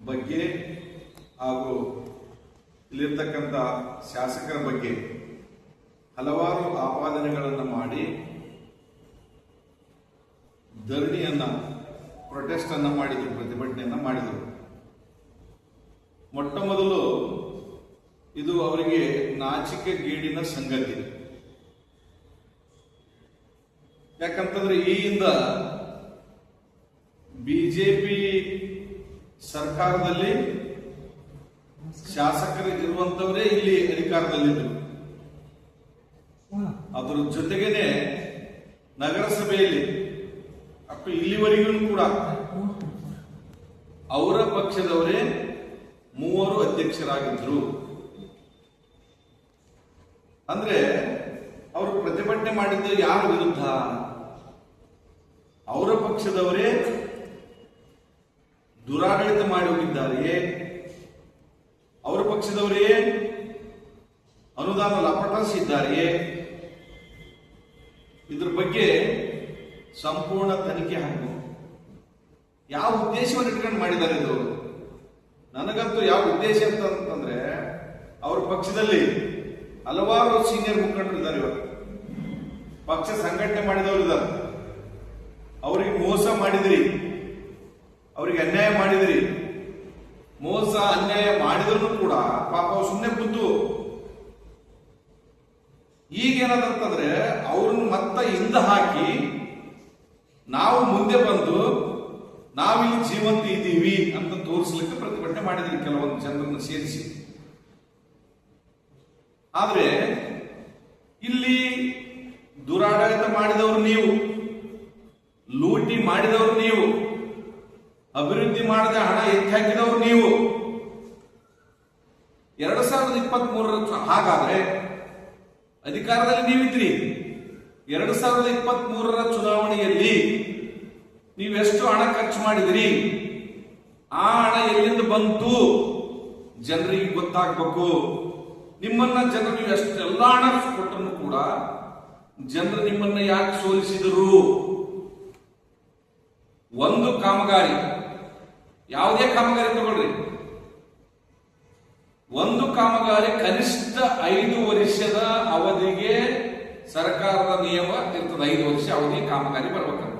ಬಗ್ಗೆ ಹಾಗೂ ಇಲ್ಲಿರ್ತಕ್ಕಂಥ ಶಾಸಕರ ಬಗ್ಗೆ ಹಲವಾರು ಆಪಾದನೆಗಳನ್ನು ಮಾಡಿ ಧರಣಿಯನ್ನ ಪ್ರೊಟೆಸ್ಟ್ ಅನ್ನ ಮಾಡಿದರು, ಪ್ರತಿಭಟನೆಯನ್ನ ಮಾಡಿದರು. ಮೊಟ್ಟ ಮೊದಲು ಇದು ಅವರಿಗೆ ನಾಚಿಕೆ ಗೇಡಿನ ಸಂಗತಿ. ಯಾಕಂತಂದ್ರೆ ಈ ಹಿಂದ ಬಿಜೆಪಿ ಸರ್ಕಾರದಲ್ಲಿ ಶಾಸಕರು ಇರುವಂತವರೇ ಇಲ್ಲಿ ಅಧಿಕಾರದಲ್ಲಿದ್ದರು. ಅದರ ಜೊತೆಗೇನೆ ನಗರಸಭೆಯಲ್ಲಿ ಇಲ್ಲಿವರೆಗೂ ಕೂಡ ಅವರ ಪಕ್ಷದವರೇ 3 ಅಧ್ಯಕ್ಷರಾಗಿದ್ರು. ಅಂದ್ರೆ ಅವರು ಪ್ರತಿಭಟನೆ ಮಾಡಿದ್ದು ಯಾರ ವಿರುದ್ಧ? ಅವರ ಪಕ್ಷದವರೇ ದುರಾಡಳಿತ ಮಾಡಿ ಹೋಗಿದ್ದಾರೆಯೇ? ಅವರ ಪಕ್ಷದವರೇ ಅನುದಾನ ಲಪಟಾಯಿಸಿದ್ದಾರೆಯೇ? ಇದ್ರ ಬಗ್ಗೆ ಸಂಪೂರ್ಣ ತನಿಖೆ ಆಗಬೇಕು. ಯಾವ ಉದ್ದೇಶವನ್ನು ಇಟ್ಕೊಂಡು ಮಾಡಿದ್ದಾರೆ ಇದು? ನನಗಂತೂ ಯಾವ ಉದ್ದೇಶ ಅಂತಂದ್ರೆ, ಅವ್ರ ಪಕ್ಷದಲ್ಲಿ ಹಲವಾರು ಸೀನಿಯರ್ ಮುಖಂಡರು ಇದ್ದಾರೆ. ಇವತ್ತು ಪಕ್ಷ ಸಂಘಟನೆ ಮಾಡಿದವರು ಇದ್ದಾರೆ. ಅವರಿಗೆ ಮೋಸ ಮಾಡಿದ್ರಿ, ಅವರಿಗೆ ಅನ್ಯಾಯ ಮಾಡಿದ್ರಿ. ಮೋಸ ಅನ್ಯಾಯ ಮಾಡಿದ್ರು ಕೂಡ ಪಾಪ ಅವ್ರು ಸುಮ್ಮನೆ ಕೂತು ಈಗೇನದಂತಂದ್ರೆ ಅವ್ರನ್ನ ಮತ್ತೆ ಹಿಂದೆ ಹಾಕಿ ನಾವು ಮುಂದೆ ಬಂದು ನಾವಿಲ್ಲಿ ಜೀವಂತ ಇದ್ದೀವಿ ಅಂತ ತೋರಿಸ್ಲಿಕ್ಕೆ ಪ್ರತಿಭಟನೆ ಮಾಡಿದ್ರಿ ಕೆಲವೊಂದು ಜನರನ್ನು ಸೇರಿಸಿ. ಆದ್ರೆ ಇಲ್ಲಿ ದುರಾಡಳಿತ ಮಾಡಿದವರು ನೀವು, ಲೂಟಿ ಮಾಡಿದವರು ನೀವು, ಅಭಿವೃದ್ಧಿ ಮಾಡದೆ ಹಣ ಎತ್ತಿ ಹಾಕಿದವರು ನೀವು. 2023 ಹಾಗಾದ್ರೆ ಅಧಿಕಾರದಲ್ಲಿ ನೀವಿದ್ರಿ. 2023 ಚುನಾವಣೆಯಲ್ಲಿ ನೀವೆಷ್ಟು ಹಣ ಖರ್ಚು ಮಾಡಿದಿರಿ? ಆ ಹಣ ಎಲ್ಲಿಂದ ಬಂತು ಜನರಿಗೆ ಗೊತ್ತಾಗಬೇಕು. ನಿಮ್ಮನ್ನ ಜನರು ಎಷ್ಟೆಲ್ಲ ಹಣ ಕೊಟ್ಟರು ಕೂಡ ಜನರು ನಿಮ್ಮನ್ನ ಯಾಕೆ ಸೋಲಿಸಿದರು? ಒಂದು ಕಾಮಗಾರಿ, ಯಾವುದೇ ಕಾಮಗಾರಿ ತಗೊಳ್ರಿ, ಒಂದು ಕಾಮಗಾರಿ ಕನಿಷ್ಠ 5 ವರ್ಷದ ಅವಧಿಗೆ ಸರ್ಕಾರದ ನಿಯಮ ಇರ್ತದೆ. 5 ವರ್ಷ ಅವಧಿ ಕಾಮಗಾರಿ ಬರ್ಬೇಕಂತ.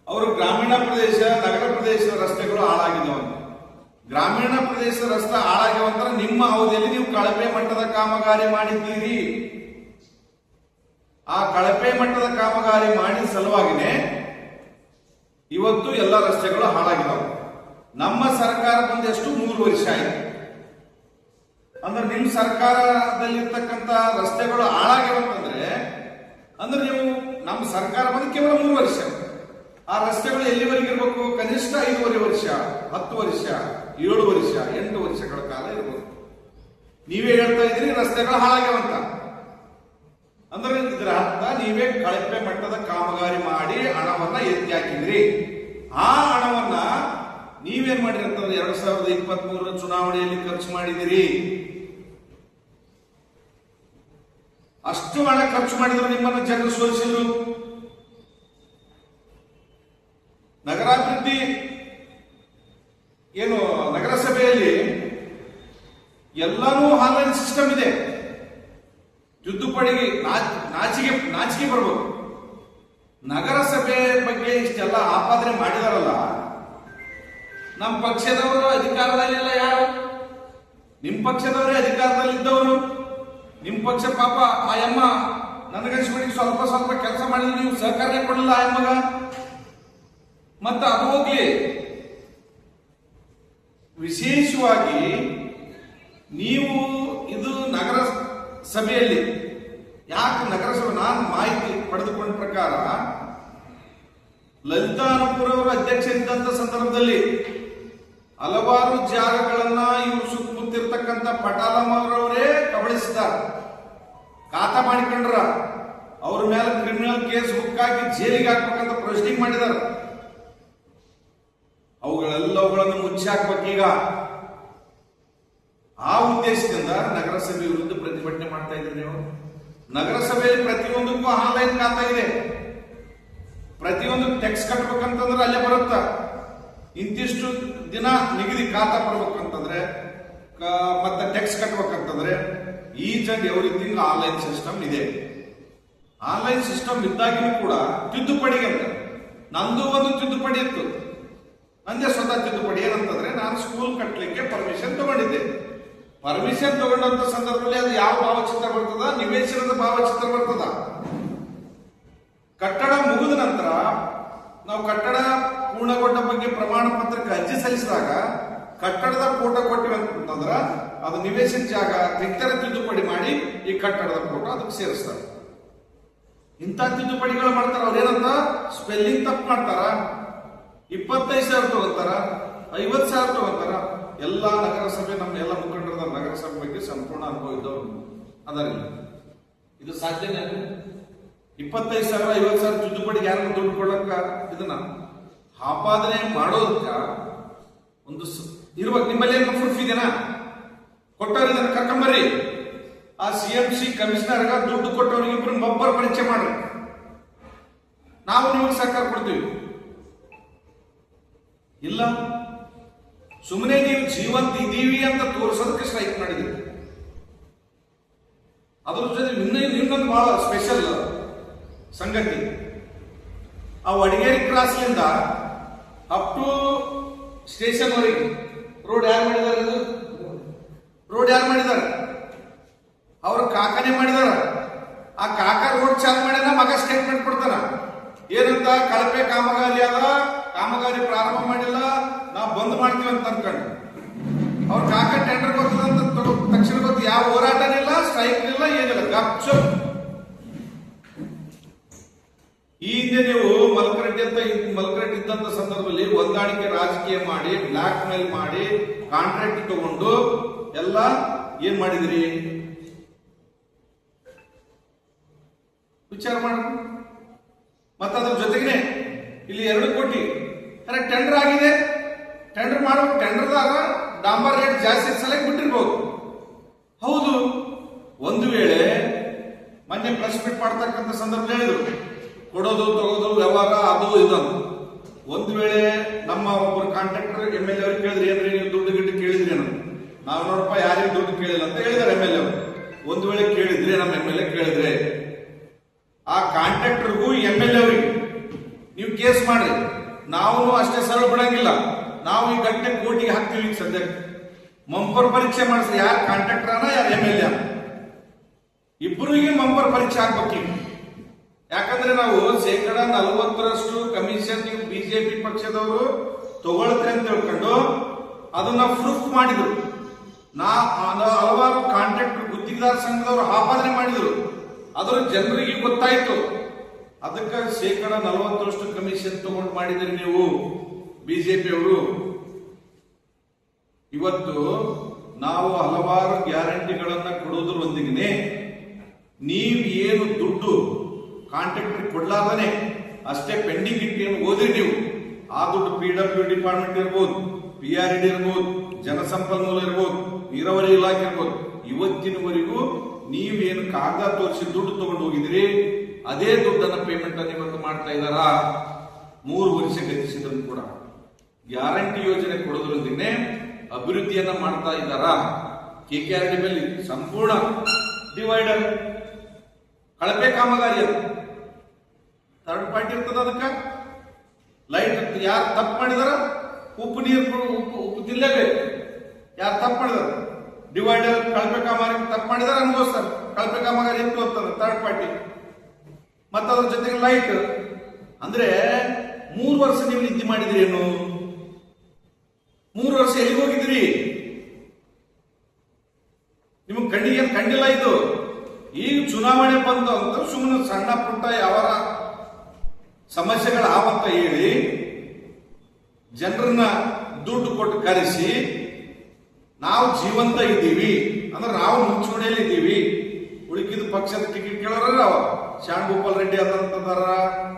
ಅವರು ಗ್ರಾಮೀಣ ಪ್ರದೇಶ, ನಗರ ಪ್ರದೇಶದ ರಸ್ತೆಗಳು ಹಾಳಾಗಿದ್ದಾವಂತ. ಗ್ರಾಮೀಣ ಪ್ರದೇಶ ರಸ್ತೆ ಹಾಳಾಗ್ಯಾವಂದ್ರೆ ನಿಮ್ಮ ಅವಧಿಯಲ್ಲಿ ನೀವು ಕಳಪೆ ಮಟ್ಟದ ಕಾಮಗಾರಿ ಮಾಡಿದ್ದೀರಿ. ಆ ಕಳಪೆ ಮಟ್ಟದ ಕಾಮಗಾರಿ ಮಾಡಿದ ಸಲುವಾಗಿನೇ ಇವತ್ತು ಎಲ್ಲ ರಸ್ತೆಗಳು ಹಾಳಾಗಿದ್ದಾವೆ. ನಮ್ಮ ಸರ್ಕಾರ ಬಂದೆಷ್ಟು 3 ವರ್ಷ ಆಯಿತು. ಅಂದ್ರೆ ನಿಮ್ಮ ಸರ್ಕಾರದಲ್ಲಿರ್ತಕ್ಕಂಥ ರಸ್ತೆಗಳು ಹಾಳಾಗಿರುತ್ತಂದ್ರೆ ಅಂದ್ರೆ ನೀವು ನಮ್ಮ ಸರ್ಕಾರ ಬಂದು ಕೇವಲ 3 ವರ್ಷ. ಆ ರಸ್ತೆಗಳು ಎಲ್ಲಿವರೆಗೆ ಇರಬೇಕು? ಕನಿಷ್ಠ 5.5 ವರ್ಷ, 10 ವರ್ಷ, 7 ವರ್ಷ, 8 ವರ್ಷಗಳ ಕಾಲ ಇರಬೇಕು. ನೀವೇ ಹೇಳ್ತಾ ಇದ್ರಿ ರಸ್ತೆಗಳು ಹಾಳಾಗ್ಯಾವಂತ. ಅಂದ್ರೆ ಇದರ ಅರ್ಥ ನೀವೇ ಕಳಪೆ ಮಟ್ಟದ ಕಾಮಗಾರಿ ಮಾಡಿ ಹಣವನ್ನ ಎತ್ತಿ ಹಾಕಿದ್ರಿ. ಆ ಹಣವನ್ನ ನೀವೇನ್ ಮಾಡಿರಿ ಅಂತಂದ್ರೆ 2023 ಚುನಾವಣೆಯಲ್ಲಿ ಖರ್ಚು ಮಾಡಿದಿರಿ. ಅಷ್ಟು ಹಣ ಖರ್ಚು ಮಾಡಿದ್ರು ನಿಮ್ಮನ್ನು ಜನರು ಸೋಲಿಸಿದ್ರು. ನಗರಾಭಿವೃದ್ಧಿ ಏನು ನಗರಸಭೆಯಲ್ಲಿ ಎಲ್ಲಾನು ಆನ್ಲೈನ್ ಸಿಸ್ಟಮ್ ಇದೆ. ತಿದ್ದುಪಡಿಗೆ ನಾಚಿಕೆ ಬರ್ಬೇಕು. ನಗರಸಭೆ ಬಗ್ಗೆ ಇಷ್ಟೆಲ್ಲ ಆಪಾದನೆ ಮಾಡಿದಾರಲ್ಲ, ನಮ್ಮ ಪಕ್ಷದವರು ಅಧಿಕಾರದಲ್ಲಿಲ್ಲ. ಯಾರು? ನಿಮ್ಮ ಪಕ್ಷದವರೇ ಅಧಿಕಾರದಲ್ಲಿದ್ದವರು. ನಿಮ್ಮ ಪಕ್ಷ ಪಾಪ ಆ ಅಮ್ಮ ನನಗನ್ಸ್ಬಿಟ್ಟು ಸ್ವಲ್ಪ ಸ್ವಲ್ಪ ಕೆಲಸ ಮಾಡಿದ್ರೆ ನೀವು ಸಹಕಾರ ಕೊಡಲಿಲ್ಲ ಆ ಅಮ್ಮಗ. ಮತ್ತ ಅದು ಹೋಗ್ಲಿ, ವಿಶೇಷವಾಗಿ ನೀವು ಇದು ನಗರ ಸಭೆಯಲ್ಲಿ ಯಾಕೆ ನಗರಸಭೆ, ನಾನು ಮಾಹಿತಿ ಪಡೆದುಕೊಂಡ ಪ್ರಕಾರ ಲಲಿತಾ ಅನುಪುರ ಅವರು ಅಧ್ಯಕ್ಷರಿದ್ದಂತ ಸಂದರ್ಭದಲ್ಲಿ ಹಲವಾರು ಜಾಗಗಳನ್ನ ಇವರು ಸುತ್ತಮುತ್ತಿರ್ತಕ್ಕಂಥ ಪಟಾಲಮ್ಮರವರೇ ಕಬಳಿಸಿದ್ದಾರೆ, ಖಾತಾ ಮಾಡಿಕೊಂಡ್ರ. ಅವ್ರ ಮೇಲೆ ಕ್ರಿಮಿನಲ್ ಕೇಸ್ ಬುಕ್ ಹಾಕಿ ಜೈಲಿಗೆ ಹಾಕ್ಬೇಕಂತ ಪ್ರೊಸೀಡಿಂಗ್ ಮಾಡಿದ್ದಾರೆ. ಅವುಗಳೆಲ್ಲವುಗಳನ್ನು ಮುಚ್ಚಿ ಹಾಕ್ಬೇಕೀಗ. ಆ ಉದ್ದೇಶದಿಂದ ನಗರಸಭೆ ವಿರುದ್ಧ ಪ್ರತಿಭಟನೆ ಮಾಡ್ತಾ ಇದ್ದೀರಿ ನೀವು. ನಗರಸಭೆಯಲ್ಲಿ ಪ್ರತಿಯೊಂದಕ್ಕೂ ಆನ್ಲೈನ್ ಖಾತಾ ಇದೆ. ಪ್ರತಿಯೊಂದು ಟ್ಯಾಕ್ಸ್ ಕಟ್ಟಬೇಕಂತಂದ್ರೆ ಅಲ್ಲೇ ಬರುತ್ತ. ಇಂತಿಷ್ಟು ದಿನ ನಿಗದಿ ಖಾತಾ ಕೊಡ್ಬೇಕಂತಂದ್ರೆ ಮತ್ತೆ ಟ್ಯಾಕ್ಸ್ ಕಟ್ಬೇಕಂತಂದ್ರೆ each and everything online system ಇದೆ. ಆನ್ಲೈನ್ ಸಿಸ್ಟಮ್ ಇದ್ದಾಗಿನೂ ಕೂಡ ತಿದ್ದುಪಡಿಗೆ ಅಂತ ನಂದು ಒಂದು ತಿದ್ದುಪಡಿ ಇತ್ತು. ನಂದೇ ಸ್ವತಃ ತಿದ್ದುಪಡಿ ಏನಂತಂದ್ರೆ ನಾನು ಸ್ಕೂಲ್ ಕಟ್ಟಲಿಕ್ಕೆ ಪರ್ಮಿಷನ್ ತಗೊಂಡಿದ್ದೆ. ಪರ್ಮಿಷನ್ ತಗೊಂಡಂತ ಸಂದರ್ಭದಲ್ಲಿ ಅದು ಯಾವ ಭಾವಚಿತ್ರ ಬರ್ತದ, ನಿವೇಶನದ ಭಾವಚಿತ್ರ ಬರ್ತದ. ಕಟ್ಟಡ ಮುಗಿದ ನಂತರ ನಾವು ಕಟ್ಟಡ ಪೂರ್ಣಗೊಂಡ ಬಗ್ಗೆ ಪ್ರಮಾಣ ಪತ್ರಕ್ಕೆ ಅರ್ಜಿ ಸಲ್ಲಿಸಿದಾಗ ಕಟ್ಟಡದ ಫೋಟೋ ಕೊಟ್ಟಿವಿ ಅಂತಂದ್ರ ಅದು ನಿವೇಶನ ಜಾಗ ತೆಗ್ತರ ತಿದ್ದುಪಡಿ ಮಾಡಿ ಈ ಕಟ್ಟಡದ ಫೋಟೋ ಅದಕ್ಕೆ ಸೇರಿಸ್ತಾರೆ. ಇಂಥ ತಿದ್ದುಪಡಿಗಳು ಮಾಡ್ತಾರ. ಅವ್ರೇನಂತ ಸ್ಪೆಲ್ಲಿಂಗ್ ತಪ್ಪು ಮಾಡ್ತಾರ, 25,000 ತಗೋತಾರ, 50,000 ತಗೋತಾರ. ಎಲ್ಲಾ ನಗರಸಭೆ ನಮ್ಮ ಎಲ್ಲ ಮುಖಂಡರದ ನಗರಸಭೆ ಬಗ್ಗೆ ಸಂಪೂರ್ಣ ಅನುಭವ ಇದ್ದವರು ಅದರಿಂದ ಇದು ಸಾಧ್ಯನೇ. 25,000 50,000 ತಿದ್ದುಪಡಿಗೆ ಯಾರು ದುಡ್ಡು ಕೊಡಕ್ಕ ಇದನ್ನ ಆಪಾದನೆ ಮಾಡೋದಕ್ಕ ಒಂದು ಇರ್ಬೇಕು. ನಿಮ್ಮಲ್ಲಿ ಏನು ಪ್ರೂಫ್ ಇದೆನಾ? ಕೊಟ್ಟವ್ರು ಇದನ್ನ ಕರ್ಕೊಂಬರ್ರಿ. ಆ CMC ಕಮಿಷನರ್ಗ ದುಡ್ಡು ಕೊಟ್ಟವ್ರಿಗೆ ಇಬ್ರು ಒಬ್ಬರು ಪರೀಕ್ಷೆ ಮಾಡ್ರಿ. ನಾವು ನಿಮಗೆ ಸರ್ಕಾರ ಕೊಡ್ತೀವಿ. ಇಲ್ಲ ಸುಮ್ಮನೆ ನೀವು ಜೀವಂತ ಇದೀವಿ ಅಂತ ತೋರಿಸೋದಕ್ಕೆ ಸ್ಟ್ರೈಕ್ ಮಾಡಿದ್ರಿ. ಅದ್ರ ಜೊತೆ ಇನ್ನೊಂದು ಬಹಳ ಸ್ಪೆಷಲ್ ಸಂಗತಿ, ಆ ವಡಗೇರಿ ಕ್ರಾಸ್ಲಿಂದ ಅಪ್ ಟು ಸ್ಟೇಷನ್ ವರೆಗೆ ರೋಡ್ ಯಾರು ಮಾಡಿದ್ದಾರೆ? ರೋಡ್ ಯಾರು ಮಾಡಿದ್ದಾರೆ? ಅವ್ರ ಕಾಕನೇ ಮಾಡಿದಾರ. ಆ ಕಾಕ ರೋಡ್ ಚಾಲು ಮಾಡ್ಯಾನ, ಮಗ ಸ್ಟೇಟ್ಮೆಂಟ್ ಕೊಡ್ತಾನ ಏನಂತ, ಕಳಪೆ ಕಾಮಗಾರಿ ಅದ, ಕಾಮಗಾರಿ ಪ್ರಾರಂಭ ಮಾಡಿಲ್ಲ, ನಾವು ಬಂದ್ ಮಾಡ್ತೀವಿ ಅಂತ ಅನ್ಕೊಂಡು. ಅವ್ರ ಕಾಕ ಟೆಂಡರ್ ಗೊತ್ತದಂತ ತಕ್ಷಣ ಗೊತ್ತು. ಯಾವ ಹೋರಾಟನಿಲ್ಲ, ಸ್ಟ್ರೈಕ್ ಇಲ್ಲ, ಏನಿಲ್ಲ, ಗಪ್ಚು. ಈ ಹಿಂದೆ ನೀವು ಮಲ್ಕರೆಡ್ಡಿ ಇದ್ದಂತ ಸಂದರ್ಭದಲ್ಲಿ ಹೊಂದಾಣಿಕೆ ರಾಜಕೀಯ ಮಾಡಿ, ಬ್ಲಾಕ್ ಮೇಲ್ ಮಾಡಿ, ಕಾಂಟ್ರಾಕ್ಟ್ ತಗೊಂಡು ಎಲ್ಲ ಏನ್ ಮಾಡಿದಿರಿ ವಿಚಾರ ಮಾಡಿ. ಮತ್ತೆ ಅದ್ರ ಜೊತೆಗೆ ಇಲ್ಲಿ 2 ಕೋಟಿ ಟೆಂಡರ್ ಆಗಿದೆ. ಟೆಂಡರ್ ಮಾಡೋ ಟೆಂಡರ್ದಾಗ ಡಾಂಬರ್ ರೇಟ್ ಜಾಸ್ತಿ ಸಲಕ್ಕೆ ಬಿಟ್ಟಿರ್ಬೋದು. ಹೌದು, ಒಂದು ವೇಳೆ ಮೊನ್ನೆ ಪ್ರೆಸ್ ಮೀಟ್ ಮಾಡ್ತಕ್ಕಂಥ ಸಂದರ್ಭ ಹೇಳಿದ್ರು ಕೊಡೋದು ತಗೋದು ವ್ಯವಹಾರ ಅದು ಇದು. ಒಂದು ವೇಳೆ ನಮ್ಮ ಒಬ್ಬರು ಕಾಂಟ್ರಾಕ್ಟರ್ MLA ಅವ್ರಿಗೆ ಕೇಳಿದ್ರಿ, ಏನ್ರಿ ನೀವು ದುಡ್ಡು ಗಿಡ್ಡು ಕೇಳಿದ್ರಿ ಅನ್ನೋ. ನಾವು ನೋಡಪ್ಪ ಯಾರಿಗೂ ದುಡ್ಡು ಕೇಳಿಲ್ಲ ಅಂತ ಹೇಳಿದಾರೆ MLA ಅವರು. ಒಂದು ವೇಳೆ ಕೇಳಿದ್ರೆ ನಮ್ಮ MLA ಕೇಳಿದ್ರೆ ಆ ಕಾಂಟ್ರಾಕ್ಟರ್ಗೂ MLA ಅವರಿಗೆ ನೀವು ಕೇಸ್ ಮಾಡ್ರಿ. ನಾವು ಅಷ್ಟೇ ಸರಳ ಬಿಡಂಗಿಲ್ಲ. ನಾವು ಈ ಗಂಟೆ ಕೋಟಿಗೆ ಹಾಕ್ತೀವಿ. ಈಗ ಸದ್ಯಕ್ಕೆ ಮಂಪರ್ ಪರೀಕ್ಷೆ ಮಾಡಿಸ್ರಿ, ಯಾರು ಕಾಂಟ್ರಾಕ್ಟರ್ ಯಾರು MLA ಇಬ್ಬರಿಗೆ ಮಂಪರ್ ಪರೀಕ್ಷೆ ಹಾಕ್ಬೇಕು. ಯಾಕಂದ್ರೆ ನಾವು 40% ಕಮಿಷನ್ ನೀವು ಬಿಜೆಪಿ ಪಕ್ಷದವರು ತಗೊಳ್ತೀರಿ ಅಂತ ಹೇಳ್ಕೊಂಡು ಅದನ್ನ ಪ್ರೂಫ್ ಮಾಡಿದ್ರು. ಹಲವಾರು ಕಾಂಟ್ರಾಕ್ಟರ್ ಗುತ್ತಿಗೆದಾರ ಸಂಘದವರು ಆಪಾದನೆ ಮಾಡಿದ್ರು. ಅದ್ರ ಜನರಿಗೆ ಗೊತ್ತಾಯ್ತು. ಅದಕ್ಕೆ 40% ಕಮಿಷನ್ ತಗೊಂಡು ಮಾಡಿದ್ರಿ ನೀವು ಬಿಜೆಪಿ ಅವರು. ಇವತ್ತು ನಾವು ಹಲವಾರು ಗ್ಯಾರಂಟಿಗಳನ್ನ ಕೊಡೋದ್ರೊಂದಿಗೆ ನೀವು ಏನು ದುಡ್ಡು ಕಾಂಟ್ರಾಕ್ಟರ್ ಕೊಡ್ಲಾರ್ದಾನೆ ಅಷ್ಟೇ ಪೆಂಡಿಂಗ್ ಇಟ್ಟೇನು ಓದ್ರಿ ನೀವು. ಆ ದುಡ್ಡು PW ಡಿಪಾರ್ಟ್ಮೆಂಟ್ ಇರ್ಬೋದು, PRD ಇರ್ಬೋದು, ಜನಸಂಪನ್ಮೂಲ ಇರ್ಬೋದು, ನೀರಾವರಿ ಇಲಾಖೆ ಇರ್ಬೋದು, ಇವತ್ತಿನವರೆಗೂ ನೀವೇನು ಕಾಗದ ತೋರಿಸಿ ದುಡ್ಡು ತಗೊಂಡು ಹೋಗಿದ್ರಿ ಅದೇ ದುಡ್ಡನ್ನ ಪೇಮೆಂಟ್ ಅನ್ನು ಇವತ್ತು ಮಾಡ್ತಾ ಇದ್ದಾರ. 3 ವರ್ಷ ಗತಿಸಿದ್ರು ಕೂಡ ಗ್ಯಾರಂಟಿ ಯೋಜನೆ ಕೊಡೋದ್ರೊಂದಿಗೆ ಅಭಿವೃದ್ಧಿಯನ್ನ ಮಾಡ್ತಾ ಇದ್ದಾರ. KKRD ಮೇಲೆ ಸಂಪೂರ್ಣ ಡಿವೈಡರ್ ಕಳಪೆ ಕಾಮಗಾರಿ ಅದು ಥರ್ಡ್ ಪಾರ್ಟಿ ಇರ್ತದ. ಅದಕ್ಕೆ ಲೈಟ್ ಯಾರು ತಪ್ಪು ಮಾಡಿದಾರ, ಉಪ್ಪು ನೀರು ಉಪ್ಪು ತಿನ್ನಲೇಬೇಕು. ಯಾರು ತಪ್ಪು ಮಾಡಿದಾರ, ಡಿವೈಡರ್ ಕಳಪೆ ಕಾಮಗಾರಿ ತಪ್ಪು ಮಾಡಿದಾರ ಅನ್ಭವಿಸ್ತಾರೆ. ಕಳಪೆ ಕಾಮಗಾರಿ ಎಷ್ಟು ಹೋಗ್ತಾರೆ ಥರ್ಡ್ ಪಾರ್ಟಿ. ಮತ್ತೆ ಅದ್ರ ಜೊತೆಗೆ ಲೈಟ್ ಅಂದ್ರೆ 3 ವರ್ಷ ನೀವು ನಿದ್ದೆ ಮಾಡಿದ್ರಿ ಏನು? 3 ವರ್ಷ ಎಲ್ಲಿಗೆ ಹೋಗಿದ್ರಿ? ನಿಮಗೆ ಕಣ್ಣಿಗೆ ಏನು ಕಂಡಿಲ್ಲ ಇದು. ಈಗ ಚುನಾವಣೆ ಬಂತು ಅಂತ ಸುಮ್ಮನೆ ಸಣ್ಣ ಪುಟ್ಟ ಯಾವರ ಸಮಸ್ಯೆಗಳಾವಂತ ಹೇಳಿ ಜನರನ್ನ ದುಡ್ಡು ಕೊಟ್ಟು ಕರೆಸಿ ನಾವು ಜೀವಂತ ಇದ್ದೀವಿ ಅಂದ್ರೆ ನಾವು ಮುಂಚೂಣಿಯಲ್ಲಿ ಇದ್ದೀವಿ. ಉಳಿಕಿದ ಪಕ್ಷದ ಟಿಕೆಟ್ ಕೇಳೋರ ಶಾಣ್ ಗೋಪಾಲ್ ರೆಡ್ಡಿ ಅದಂತದಾರ,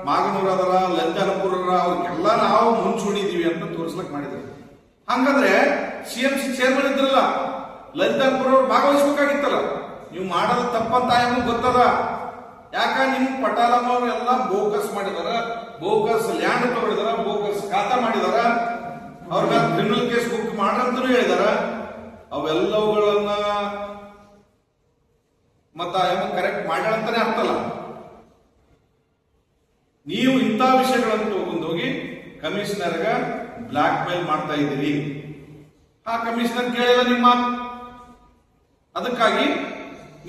ಮಾಗನೂರ್ ಅದರ, ಲಲಿತಾನಪುರ ಅವ್ರಿಗೆಲ್ಲ ನಾವು ಮುಂಚೂಣಿ ಇದೀವಿ ಅಂತ ತೋರಿಸ್ಲಕ್ ಮಾಡಿದ್ರು. ಹಂಗಂದ್ರೆ CMC ಚೇರ್ಮನ್ ಇದ್ರಲ್ಲ ಲಲಿತಾನಪುರ ಅವ್ರು ಭಾಗವಹಿಸ್ಬೇಕಾಗಿತ್ತಲ್ಲ. ನೀವು ಮಾಡೋದು ತಪ್ಪಂತ ಗೊತ್ತದ. ಯಾಕ ನಿಮ್ ಪಟಾಲಮ್ಮ ಅವ್ರೆಲ್ಲ ಬೋಗಸ್ ಮಾಡಿದಾರ, ಬೋಗಸ್ ಲ್ಯಾಂಡ್ ತಗೊಂಡಿದಾರ, ಬೋಗಸ್ ಖಾತಾ ಮಾಡಿದಾರ. ಅವ್ರ ಮೇಲೆ ಕ್ರಿಮಿನಲ್ ಕೇಸ್ ಬುಕ್ ಮಾಡ್ರಂತನೂ ಹೇಳಿದಾರ. ಅವೆಲ್ಲವುಗಳನ್ನ ಮತ್ತ ಕರೆಕ್ಟ್ ಮಾಡ್ಯಾಳಂತಾನೆ ಅರ್ಥಲ್ಲ. ನೀವು ಇಂಥ ವಿಷಯಗಳನ್ನು ತಗೊಂಡೋಗಿ ಕಮಿಷನರ್ಗ ಬ್ಲಾಕ್ ಮೇಲ್ ಮಾಡ್ತಾ ಇದ್ದೀರಿ. ಆ ಕಮಿಷನರ್ ಕೇಳಿಲ್ಲ ನಿಮ್ಮ, ಅದಕ್ಕಾಗಿ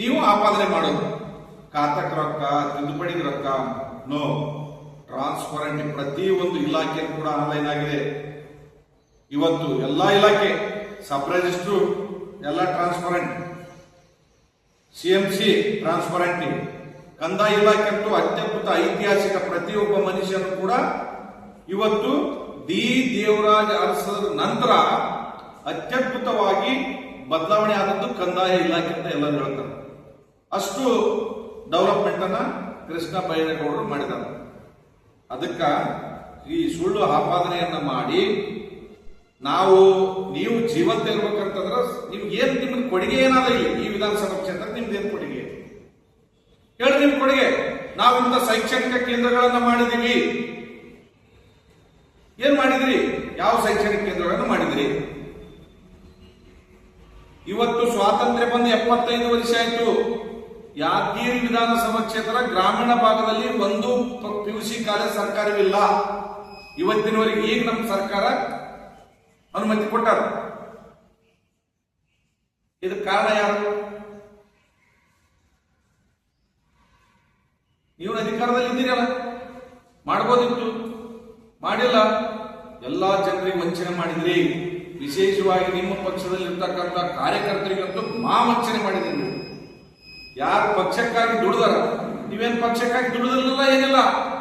ನೀವು ಆಪಾದನೆ ಮಾಡೋದು. ಖಾತಕ ರೊಕ್ಕ, ತಿದ್ದುಪಡಿಗೆ ರೊಕ್ಕ, ನೋ ಟ್ರಾನ್ಸ್ಪರೆಂಟ್. ಪ್ರತಿಯೊಂದು ಇಲಾಖೆ ಕೂಡ ಆನ್ಲೈನ್ ಆಗಿದೆ ಇವತ್ತು. ಎಲ್ಲಾ ಇಲಾಖೆ, ಸಬ್ ರಿಜಿಸ್ಟ್ರು ಎಲ್ಲ ಟ್ರಾನ್ಸ್ಪರೆಂಟ್, CMC ಟ್ರಾನ್ಸ್ಪರೆಂಟ್. ಕಂದಾಯ ಇಲಾಖೆ ಅಂತೂ ಅತ್ಯದ್ಭುತ ಐತಿಹಾಸಿಕ. ಪ್ರತಿಯೊಬ್ಬ ಮನುಷ್ಯನು ಕೂಡ ಇವತ್ತು ಡಿ ದೇವರಾಜ ಅರಸರ ನಂತರ ಅತ್ಯದ್ಭುತವಾಗಿ ಬದಲಾವಣೆ ಆದದ್ದು ಕಂದಾಯ ಇಲಾಖೆ ಅಂತ ಎಲ್ಲರೂ ಹೇಳ್ತಾರೆ. ಅಷ್ಟು ಡೆವಲಪ್ಮೆಂಟ್ ಅನ್ನ ಕೃಷ್ಣ ಬೈರೇಗೌಡರು ಮಾಡಿದ್ದಾರೆ. ಅದಕ್ಕ ಈ ಸುಳ್ಳು ಆಪಾದನೆಯನ್ನ ಮಾಡಿ ನೀವು ಜೀವಂತ ಇರ್ಬೇಕಂತಂದ್ರೆ ನಿಮ್ಗೆ ನಿಮ್ಗೆ ಕೊಡುಗೆ ಏನಾದ ಇಲ್ಲಿ ಈ ವಿಧಾನಸಭಾ ಕ್ಷೇತ್ರ ನಿಮ್ದೇನು ಕೊಡುಗೆ ಹೇಳಿ? ನಿಮ್ ಕೊಡುಗೆ ನಾವು ಇಂಥ ಶೈಕ್ಷಣಿಕ ಕೇಂದ್ರಗಳನ್ನ ಮಾಡಿದೀವಿ. ಏನ್ ಮಾಡಿದ್ರಿ? ಯಾವ ಶೈಕ್ಷಣಿಕ ಕೇಂದ್ರಗಳನ್ನು ಮಾಡಿದ್ರಿ? ಇವತ್ತು ಸ್ವಾತಂತ್ರ್ಯ ಬಂದು 75 ವರ್ಷ ಆಯ್ತು. ಯಾದಗಿರಿ ವಿಧಾನಸಭಾ ಕ್ಷೇತ್ರ ಗ್ರಾಮೀಣ ಭಾಗದಲ್ಲಿ ಒಂದು PUC ಕಾಲೇಜ್ ಸರ್ಕಾರವಿಲ್ಲ ಇವತ್ತಿನವರೆಗೆ. ಈಗ ನಮ್ಮ ಸರ್ಕಾರ ಅನುಮತಿ ಕೊಟ್ಟಾರ. ಇದಕ್ಕೆ ಕಾರಣ ಯಾರು? ನೀವು ಅಧಿಕಾರದಲ್ಲಿ ಇದ್ದೀರಲ್ಲ, ಮಾಡ್ಬೋದಿತ್ತು, ಮಾಡಿಲ್ಲ. ಎಲ್ಲಾ ಜನರಿಗೆ ವಂಚನೆ ಮಾಡಿದ್ರಿ. ವಿಶೇಷವಾಗಿ ನಿಮ್ಮ ಪಕ್ಷದಲ್ಲಿ ಇರ್ತಕ್ಕಂಥ ಕಾರ್ಯಕರ್ತರಿಗಂತೂ ವಂಚನೆ ಮಾಡಿದ್ರಿ. ಯಾರು ಪಕ್ಷಕ್ಕಾಗಿ ದುಡಿದಾರ, ನೀವೇನು ಪಕ್ಷಕ್ಕಾಗಿ ದುಡಿದಿಲ್ಲ ಏನಿಲ್ಲ.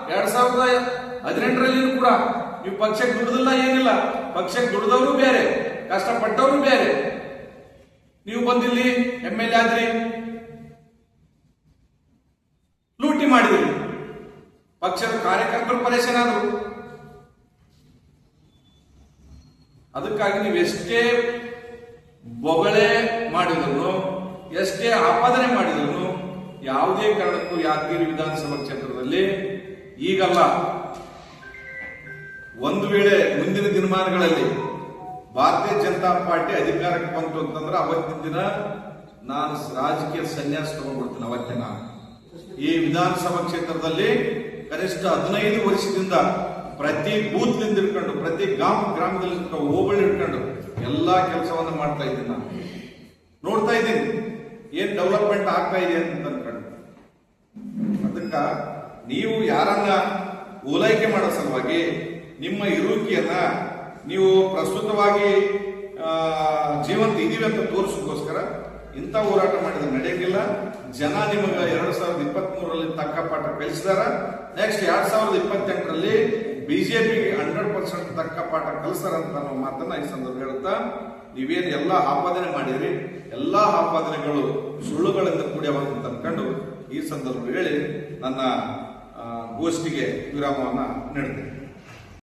2018ರಲ್ಲಿ ಕೂಡ ನೀವು ಪಕ್ಷಕ್ಕೆ ದುಡಿದಿಲ್ಲ ಏನಿಲ್ಲ. ಪಕ್ಷಕ್ಕೆ ದುಡಿದವರು ಬೇರೆ, ಕಷ್ಟಪಟ್ಟವರು ಬೇರೆ. ನೀವು ಬಂದಿಲ್ಲಿ MLA ಆದ್ರಿ, ಲೂಟಿ ಮಾಡಿದ್ರಿ, ಪಕ್ಷದ ಕಾರ್ಯಕರ್ತರು ಪರೇಶಾನ ಆದ್ರು. ಅದಕ್ಕಾಗಿ ನೀವು ಎಷ್ಟೇ ಬೊಗಳೆ ಮಾಡಿದ್ರು, ಎಷ್ಟೇ ಆಪಾದನೆ ಮಾಡಿದ್ರು, ಯಾವುದೇ ಕಾರಣಕ್ಕೂ ಯಾದಗಿರಿ ವಿಧಾನಸಭಾ ಕ್ಷೇತ್ರದಲ್ಲಿ ಈಗಲ್ಲ, ಒಂದು ವೇಳೆ ಮುಂದಿನ ದಿನಮಾನಗಳಲ್ಲಿ ಭಾರತೀಯ ಜನತಾ ಪಾರ್ಟಿ ಅಧಿಕಾರಕ್ಕೆ ಬಂತು ಅಂತಂದ್ರೆ ಅವತ್ತಿನ ದಿನ ನಾನು ರಾಜಕೀಯ ಸನ್ಯಾಸ ತಗೊಂಡ್ಬಿಡ್ತೀನಿ. ಅವತ್ತೇ ನಾನು ಈ ವಿಧಾನಸಭಾ ಕ್ಷೇತ್ರದಲ್ಲಿ ಕನಿಷ್ಠ 15 ವರ್ಷದಿಂದ ಪ್ರತಿ ಬೂತ್ ನಿಂದ ಹಿಡ್ಕೊಂಡು, ಪ್ರತಿ ಗ್ರಾಮದಲ್ಲಿ ಹೋಬಳಿ ಹಿಡ್ಕೊಂಡು ಎಲ್ಲಾ ಕೆಲಸವನ್ನ ಮಾಡ್ತಾ ಇದ್ದೀನಿ. ನಾನು ನೋಡ್ತಾ ಇದ್ದೀನಿ ಏನ್ ಡೆವಲಪ್ಮೆಂಟ್ ಆಗ್ತಾ ಇದೆ ಅಂತ ಅನ್ಕೊಂಡು. ಅದಕ್ಕ ನೀವು ಯಾರನ್ನ ಓಲೈಕೆ ಮಾಡೋ ಸಲುವಾಗಿ ನಿಮ್ಮ ಇರುವಿಕೆಯನ್ನ ನೀವು ಪ್ರಸ್ತುತವಾಗಿ ಜೀವಂತ ಇದೀವಿ ಅಂತ ತೋರಿಸೋದಕ್ಕೋಸ್ಕರ ಇಂಥ ಹೋರಾಟ ಮಾಡಿದ್ರೆ ನಡೆಯಂಗಿಲ್ಲ. ಜನ ನಿಮಗೆ 2023ರಲ್ಲಿ ತಕ್ಕ ಪಾಠ ಕಲಿಸಿದಾರ. ನೆಕ್ಸ್ಟ್ 2028ರಲ್ಲಿ ಬಿಜೆಪಿಗೆ 100% ತಕ್ಕ ಪಾಠ ಕಲಿಸ್ತಾರ ಅಂತ ನಾವು ಮಾತನ್ನ ಈ ಸಂದರ್ಭ ಹೇಳುತ್ತಾ, ನೀವೇನು ಎಲ್ಲ ಆಪಾದನೆ ಮಾಡಿದ್ರಿ, ಎಲ್ಲಾ ಆಪಾದನೆಗಳು ಸುಳ್ಳುಗಳಿಂದ ಕೂಡಿಯವಂತ ಅನ್ಕೊಂಡು ಈ ಸಂದರ್ಭ ಹೇಳಿ ನನ್ನ ಗೋಷ್ಠಿಗೆ ವಿರಾಮವನ್ನ ನೀಡುತ್ತೇನೆ.